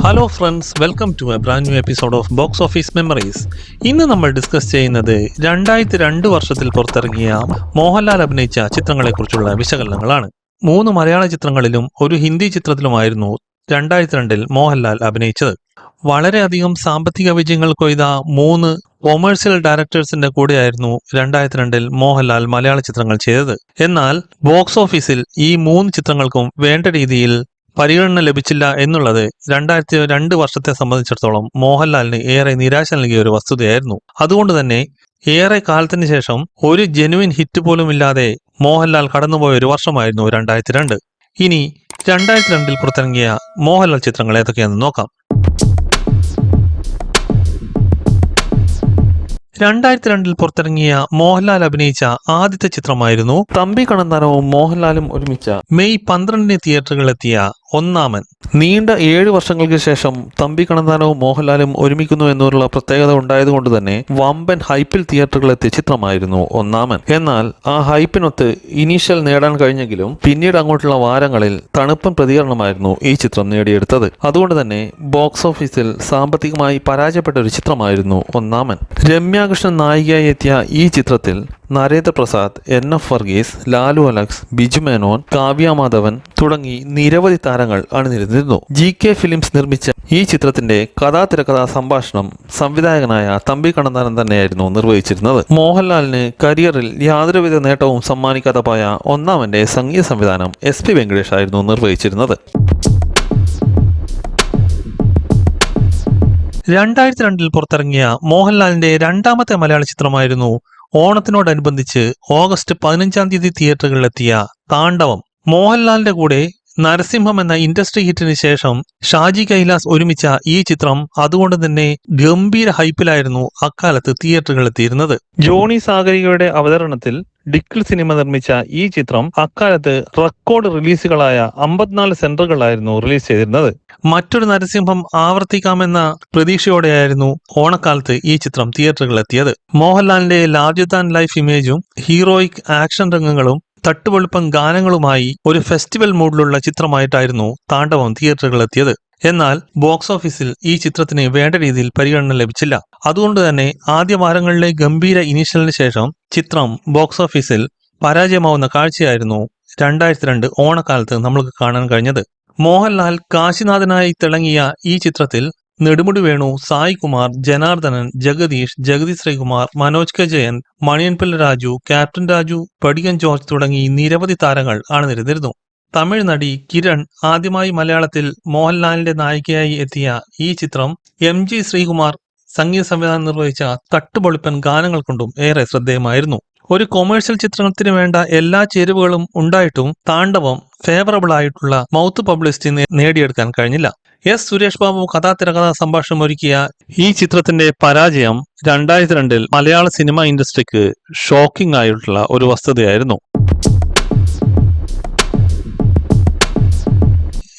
Hello friends, welcome to a brand new episode of box office memories. ഇന്ന് നമ്മൾ discuss ചെയ്യുന്നത് 2002 വർഷത്തിൽ പുറത്തിറങ്ങിയ മോഹൻലാൽ അഭിനയിച്ച ചിത്രങ്ങളെക്കുറിച്ചുള്ള വിശകലനങ്ങളാണ്. 3 മലയാള ചിത്രങ്ങളിലും ഒരു ഹിന്ദി ചിത്രത്തിലുമായിരുന്നു 2002 മോഹൻലാൽ അഭിനയിച്ചത്. വളരെയധികം സാമ്പത്തിക വിജയങ്ങൾ കൊയ്ത 3 കൊമേഴ്സ്യൽ ഡയറക്ടേഴ്സിന്റെ കൂടെയായിരുന്നു 2002 മോഹൻലാൽ മലയാള ചിത്രങ്ങൾ ചെയ്തത്. എന്നാൽ ബോക്സ് ഓഫീസിൽ ഈ 3 ചിത്രങ്ങൾക്കും വേണ്ട രീതിയിൽ പരിഗണന ലഭിച്ചില്ല എന്നുള്ളത് 2002 വർഷത്തെ സംബന്ധിച്ചിടത്തോളം മോഹൻലാലിന് ഏറെ നിരാശ നൽകിയ ഒരു വസ്തുതയായിരുന്നു. അതുകൊണ്ട് തന്നെ ഏറെ കാലത്തിന് ശേഷം ഒരു ജെനുവിൻ ഹിറ്റ് പോലും ഇല്ലാതെ മോഹൻലാൽ കടന്നുപോയ ഒരു വർഷമായിരുന്നു 2002. ഇനി 2002 പുറത്തിറങ്ങിയ മോഹൻലാൽ ചിത്രങ്ങൾ ഏതൊക്കെയാണെന്ന് നോക്കാം. 2002 പുറത്തിറങ്ങിയ മോഹൻലാൽ അഭിനയിച്ച ആദ്യത്തെ ചിത്രമായിരുന്നു തമ്പി കണ്ണന്താനവും മോഹൻലാലും ഒരുമിച്ച മെയ് 12 തിയേറ്ററുകളിലെത്തിയ ഒന്നാമൻ. നീണ്ട 7 വർഷങ്ങൾക്ക് ശേഷം തമ്പി കണ്ണന്താനവും മോഹൻലാലും ഒരുമിക്കുന്നു എന്നുള്ള പ്രത്യേകത ഉണ്ടായതുകൊണ്ട് തന്നെ വമ്പൻ ഹൈപ്പിൽ തിയേറ്ററുകളിലെത്തിയ ചിത്രമായിരുന്നു ഒന്നാമൻ. എന്നാൽ ആ ഹൈപ്പിനൊത്ത് ഇനീഷ്യൽ നേടാൻ കഴിഞ്ഞെങ്കിലും പിന്നീട് അങ്ങോട്ടുള്ള വാരങ്ങളിൽ തണുപ്പൻ പ്രതികരണമായിരുന്നു ഈ ചിത്രം നേടിയെടുത്തത്. അതുകൊണ്ട് തന്നെ ബോക്സ് ഓഫീസിൽ സാമ്പത്തികമായി പരാജയപ്പെട്ട ഒരു ചിത്രമായിരുന്നു ഒന്നാമൻ. രമ്യാകൃഷ്ണൻ നായികയായി എത്തിയ ഈ ചിത്രത്തിൽ നരേന്ദ്ര പ്രസാദ്, NF വർഗീസ്, ലാലു അലക്സ്, ബിജു മേനോൻ, കാവ്യ മാധവൻ തുടങ്ങി നിരവധി താരങ്ങൾ അണിനിരന്നിരുന്നു. GK ഫിലിംസ് നിർമ്മിച്ച ഈ ചിത്രത്തിന്റെ തിരക്കഥാ സംഭാഷണം സംവിധായകനായ തമ്പി കണ്ണന്താനം തന്നെയായിരുന്നു നിർവഹിച്ചിരുന്നത്. മോഹൻലാലിന് കരിയറിൽ യാതൊരുവിധ നേട്ടവും സമ്മാനിക്കാതെ പോയ ഒന്നാമന്റെ സംഗീത സംവിധാനം SP വെങ്കടേഷ് ആയിരുന്നു നിർവഹിച്ചിരുന്നത്. 2002 പുറത്തിറങ്ങിയ മോഹൻലാലിന്റെ രണ്ടാമത്തെ മലയാള ചിത്രമായിരുന്നു ഓണത്തിനോടനുബന്ധിച്ച് ഓഗസ്റ്റ് 15 തിയേറ്ററുകളിലെത്തിയ താണ്ഡവം. മോഹൻലാലിന്റെ കൂടെ നരസിംഹം എന്ന ഇൻഡസ്ട്രി ഹിറ്റിന് ശേഷം ഷാജി കൈലാസ് ഒരുമിച്ച ഈ ചിത്രം അതുകൊണ്ട് തന്നെ ഗംഭീര ഹൈപ്പിലായിരുന്നു അക്കാലത്ത് തിയേറ്ററുകളിലെത്തിയിരുന്നത്. ജോണി സാഗരികയുടെ അവതരണത്തിൽ ഡിക്കിൾ സിനിമ നിർമ്മിച്ച ഈ ചിത്രം അക്കാലത്ത് റെക്കോർഡ് റിലീസുകളായ 54 സെന്ററുകളിലായിരുന്നു റിലീസ് ചെയ്തിരുന്നത്. മറ്റൊരു നരസിംഹം ആവർത്തിക്കാമെന്ന പ്രതീക്ഷയോടെയായിരുന്നു ഓണക്കാലത്ത് ഈ ചിത്രം തിയേറ്ററുകളിലെത്തിയത്. മോഹൻലാലിന്റെ ലാർജർ ദാൻ ലൈഫ് ഇമേജും ഹീറോയിക് ആക്ഷൻ രംഗങ്ങളും തട്ടുപൊളിപ്പൻ ഗാനങ്ങളുമായി ഒരു ഫെസ്റ്റിവൽ മൂഡിലുള്ള ചിത്രമായിട്ടായിരുന്നു താണ്ഡവം തിയേറ്ററുകളിലെത്തിയത്. എന്നാൽ ബോക്സ് ഓഫീസിൽ ഈ ചിത്രത്തിന് വേണ്ട രീതിയിൽ പരിഗണന ലഭിച്ചില്ല. അതുകൊണ്ട് തന്നെ ആദ്യ വാരങ്ങളിലെ ഗംഭീര ഇനീഷ്യലിന് ശേഷം ചിത്രം ബോക്സ് ഓഫീസിൽ പരാജയമാവുന്ന കാഴ്ചയായിരുന്നു 2002 ഓണക്കാലത്ത് നമ്മൾക്ക് കാണാൻ കഴിഞ്ഞത്. മോഹൻലാൽ കാശിനാഥനായി തിളങ്ങിയ ഈ ചിത്രത്തിൽ Nedumudi Venu, Sai Kumar, Janardhanan, Jagathy Sreekumar, Manoj K Jayan, Maniyanpilla Raju, captain Raju, പടിയൻ George തുടങ്ങി നിരവധി താരങ്ങൾ അണിനിരന്നിരുന്നു. തമിഴ് നടി കിരൺ ആദ്യമായി മലയാളത്തിൽ മോഹൻലാലിന്റെ നായികയായി എത്തിയ ഈ ചിത്രം MG ശ്രീകുമാർ സംഗീത സംവിധാനം നിർവഹിച്ച തട്ടുപൊളിപ്പൻ ഗാനങ്ങൾ കൊണ്ടും ഏറെ ശ്രദ്ധേയമായിരുന്നു. ഒരു കൊമേഴ്സ്യൽ ചിത്രത്തിന് വേണ്ട എല്ലാ ചേരുവകളും ഉണ്ടായിട്ടും താണ്ഡവം ഫേവറബിൾ ആയിട്ടുള്ള മൗത്ത് പബ്ലിസിറ്റി നേടിയെടുക്കാൻ കഴിഞ്ഞില്ല. സുരേഷ് ബാബു തിരക്കഥാ സംഭാഷണം ഒരുക്കിയ ഈ ചിത്രത്തിന്റെ പരാജയം 2002 മലയാള സിനിമ ഇൻഡസ്ട്രിക്ക് ഷോക്കിംഗ് ആയിട്ടുള്ള ഒരു വസ്തുതയായിരുന്നു.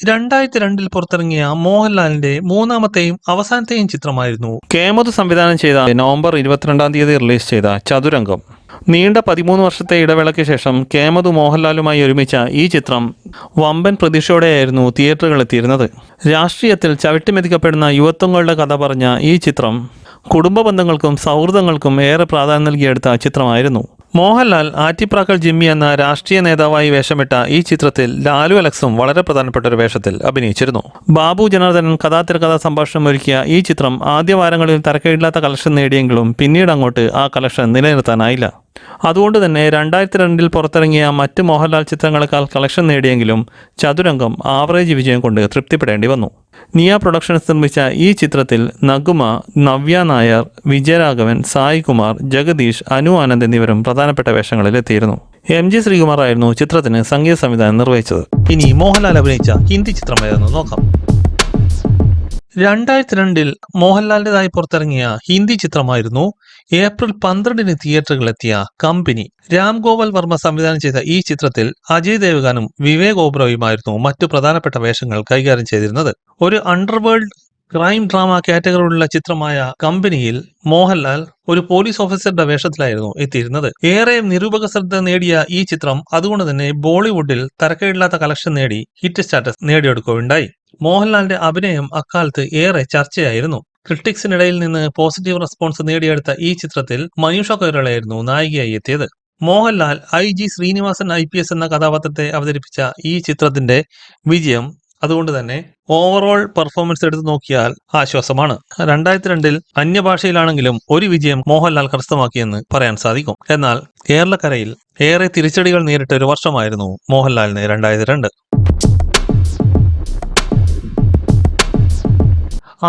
2002 പുറത്തിറങ്ങിയ മോഹൻലാലിന്റെ മൂന്നാമത്തെയും അവസാനത്തെയും ചിത്രമായിരുന്നു കേമതു സംവിധാനം ചെയ്ത നവംബർ 22 റിലീസ് ചെയ്ത ചതുരംഗം. നീണ്ട 13 വർഷത്തെ ഇടവേളയ്ക്ക് ശേഷം കേമതു മോഹൻലാലുമായി ഒരുമിച്ച ഈ ചിത്രം വമ്പൻ പ്രതീക്ഷയോടെയായിരുന്നു തിയേറ്ററുകളിലെത്തിയിരുന്നത്. രാഷ്ട്രീയത്തിൽ ചവിട്ടിമെതിക്കപ്പെടുന്ന യുവത്വങ്ങളുടെ കഥ പറഞ്ഞ ഈ ചിത്രം കുടുംബ ബന്ധങ്ങൾക്കും സൗഹൃദങ്ങൾക്കും ഏറെ പ്രാധാന്യം നൽകിയെടുത്ത ചിത്രമായിരുന്നു. മോഹൻലാൽ ആറ്റിപ്രാക്കൽ ജിമ്മി എന്ന രാഷ്ട്രീയ നേതാവായി വേഷമിട്ട ഈ ചിത്രത്തിൽ ലാലു അലക്സും വളരെ പ്രധാനപ്പെട്ട ഒരു വേഷത്തിൽ അഭിനയിച്ചിരുന്നു. ബാബു ജനാർദ്ദനൻ തിരക്കഥാ സംഭാഷണം ഒരുക്കിയ ഈ ചിത്രം ആദ്യ വാരങ്ങളിൽ തരക്കേടില്ലാത്ത കളക്ഷൻ നേടിയെങ്കിലും പിന്നീട് അങ്ങോട്ട് ആ കളക്ഷൻ നിലനിർത്താനായില്ല. അതുകൊണ്ട് തന്നെ 2002 പുറത്തിറങ്ങിയ മറ്റ് മോഹൻലാൽ ചിത്രങ്ങളെക്കാൾ കളക്ഷൻ നേടിയെങ്കിലും ചതുരംഗം ആവറേജ് വിജയം കൊണ്ട് തൃപ്തിപ്പെടേണ്ടി വന്നു. നിയ പ്രൊഡക്ഷൻസ് നിർമ്മിച്ച ഈ ചിത്രത്തിൽ നഗുമ, നവ്യ നായർ, വിജയരാഘവൻ, സായ് കുമാർ, ജഗദീഷ്, അനു ആനന്ദ് എന്നിവരും പ്രധാനപ്പെട്ട വേഷങ്ങളിൽ എത്തിയിരുന്നു. MG ശ്രീകുമാർ ആയിരുന്നു ചിത്രത്തിന് സംഗീത സംവിധാനം നിർവഹിച്ചത്. ഇനി മോഹൻലാൽ അഭിനയിച്ച ഹിന്ദി ചിത്രമായിരുന്നു നോക്കാം. 2002 മോഹൻലാലിന്റേതായി പുറത്തിറങ്ങിയ ഹിന്ദി ചിത്രമായിരുന്നു ഏപ്രിൽ 12 തിയേറ്ററുകളിലെത്തിയ കമ്പനി. രാം ഗോപാൽ വർമ്മ സംവിധാനം ചെയ്ത ഈ ചിത്രത്തിൽ അജയ് ദേവ്ഗാനും വിവേക് ഓബ്രോയുമായിരുന്നു മറ്റു പ്രധാനപ്പെട്ട വേഷങ്ങൾ കൈകാര്യം ചെയ്തിരുന്നത്. ഒരു അണ്ടർവേൾഡ് ക്രൈം ഡ്രാമ കാറ്റഗറിയിലുള്ള ചിത്രമായ കമ്പനിയിൽ മോഹൻലാൽ ഒരു പോലീസ് ഓഫീസറുടെ വേഷത്തിലായിരുന്നു എത്തിയിരുന്നത്. ഏറെ നിരൂപക ശ്രദ്ധ നേടിയ ഈ ചിത്രം അതുകൊണ്ട് തന്നെ ബോളിവുഡിൽ തരക്കേടില്ലാത്ത കളക്ഷൻ നേടി ഹിറ്റ് സ്റ്റാറ്റസ് നേടിയെടുക്കുകയുണ്ടായി. മോഹൻലാലിന്റെ അഭിനയം അക്കാലത്ത് ഏറെ ചർച്ചയായിരുന്നു. ക്രിട്ടിക്സിനിടയിൽ നിന്ന് പോസിറ്റീവ് റെസ്പോൺസ് നേടിയെടുത്ത ഈ ചിത്രത്തിൽ മനീഷ കൊയ്രാളയായിരുന്നു നായികയായി എത്തിയത്. മോഹൻലാൽ IG ശ്രീനിവാസൻ IPS എന്ന കഥാപാത്രത്തെ അവതരിപ്പിച്ച ഈ ചിത്രത്തിന്റെ വിജയം അതുകൊണ്ട് തന്നെ ഓവറോൾ പെർഫോമൻസ് എടുത്തു നോക്കിയാൽ ആശ്വാസമാണ്. 2002 അന്യഭാഷയിലാണെങ്കിലും ഒരു വിജയം മോഹൻലാൽ കരസ്ഥമാക്കിയെന്ന് പറയാൻ സാധിക്കും. എന്നാൽ കേരളക്കരയിൽ ഏറെ തിരിച്ചടികൾ നേരിട്ട ഒരു വർഷമായിരുന്നു മോഹൻലാലിന് 2002.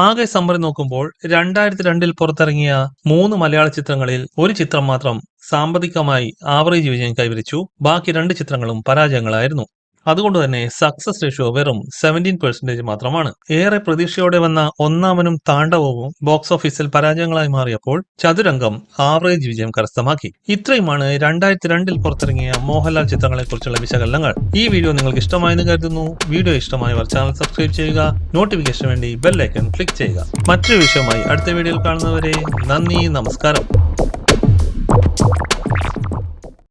ആകെ സമ്മറി നോക്കുമ്പോൾ 2002 പുറത്തിറങ്ങിയ 3 മലയാള ചിത്രങ്ങളിൽ ഒരു ചിത്രം മാത്രം സാമ്പത്തികമായി ആവറേജ് വിജയം കൈവരിച്ചു. ബാക്കി 2 ചിത്രങ്ങളും പരാജയങ്ങളായിരുന്നു. അതുകൊണ്ട് തന്നെ സക്സസ് റേഷ്യോ വെറും 17% മാത്രമാണ്. ഏറെ പ്രതീക്ഷയോടെ വന്ന ഒന്നാമനും താണ്ഡവവും ബോക്സ് ഓഫീസിൽ പരാജയങ്ങളായി മാറിയപ്പോൾ ചതുരംഗം ആവറേജ് വിജയം കരസ്ഥമാക്കി. ഇത്രയുമാണ് 2002 പുറത്തിറങ്ങിയ മോഹൻലാൽ ചിത്രങ്ങളെ കുറിച്ചുള്ള വിശകലനങ്ങൾ. ഈ വീഡിയോ നിങ്ങൾക്ക് ഇഷ്ടമായെന്ന് കരുതുന്നു. വീഡിയോ ഇഷ്ടമായവർ ചാനൽ സബ്സ്ക്രൈബ് ചെയ്യുക, നോട്ടിഫിക്കേഷന് വേണ്ടി ബെൽ ഐക്കൺ ക്ലിക്ക് ചെയ്യുക. മറ്റൊരു വിഷയമായി അടുത്ത വീഡിയോയിൽ കാണുന്നവരെ നന്ദി, നമസ്കാരം.